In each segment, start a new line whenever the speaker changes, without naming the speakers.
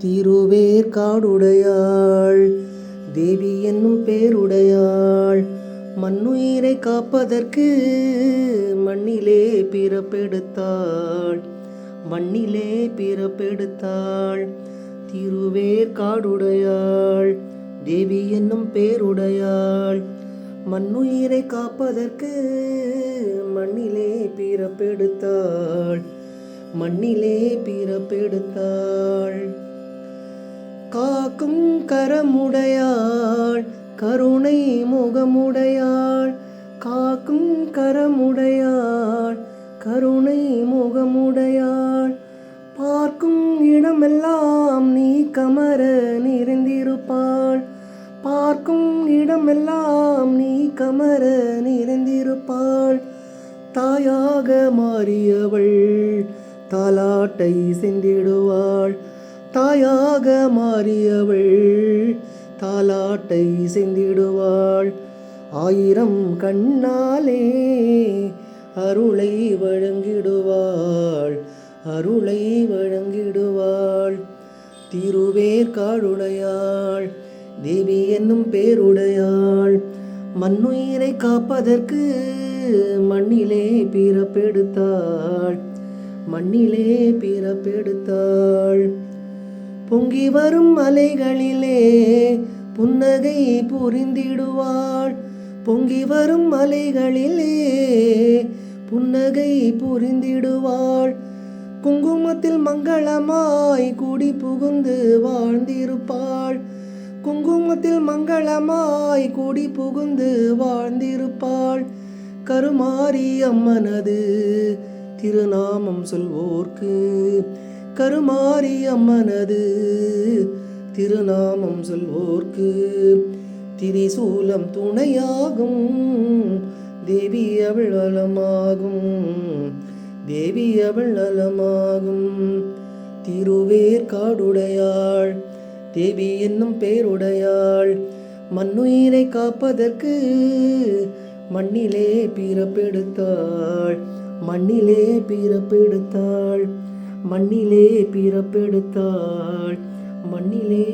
திருவேற்காடுடையாள் தேவி என்னும் பேருடையாள் மண்ணுயிரை காப்பதற்கு மண்ணிலே பிறப்பெடுத்தாள் மண்ணிலே பிறப்பெடுத்தாள். திருவேற்காடுடையாள் தேவி என்னும் பேருடையாள் மண்ணுயிரை காப்பதற்கு மண்ணிலே பிறப்பெடுத்தாள் மண்ணிலே பிறப்பெடுத்தாள். காக்கும் கரமுடையாள் கருணை முகமுடையாள் காக்கும் கரமுடையாள் கருணை முகமுடையாள் பார்க்கும் இடமெல்லாம் நீ கமர நிறைந்திருப்பாள் பார்க்கும் இடமெல்லாம் நீ கமர நிறைந்திருப்பாள். தாயாக மாறியவள் தாலாட்டை செந்திடுவாள் தாயாக மாறியவள் தாலாட்டை செந்திடுவாள். ஆயிரம் கண்ணாலே அருளை வழங்கிடுவாள் அருளை வழங்கிடுவாள். திருவேற்காடுடையாள் தேவி என்னும் பேருடையாள் மண்ணுயிரை காப்பதற்கு மண்ணிலே பிறப்பெடுத்தாள் மண்ணிலே பிறப்பெடுத்தாள். பொங்கி வரும் அலைகளிலே புன்னகை புரிந்திடுவாள் பொங்கி வரும் அலைகளிலே புன்னகை புரிந்திடுவாள். குங்குமத்தில் மங்களமாய் குடி புகுந்து வாழ்ந்திருப்பாள் குங்குமத்தில் மங்களமாய் குடி புகுந்து வாழ்ந்திருப்பாள். கருமாரி அம்மனது திருநாமம் சொல்வோர்க்கு கருமாரி அம்மனது திருநாமம் சொல்வோர்க்கு திரிசூலம் துணையாகும் தேவி அவள் வளமாகும் தேவி அவள் நலமாகும். திருவேற்காடுடையாள் தேவி என்னும் பேருடையாள் மண்ணுயிரை காப்பதற்கு மண்ணிலே பிறப்பெடுத்தாள் மண்ணிலே பிறப்பெடுத்தாள் மண்ணிலே பிறப்பெடுத்தாள் மண்ணிலே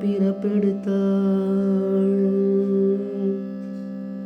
பிறப்பெடுத்தாள்.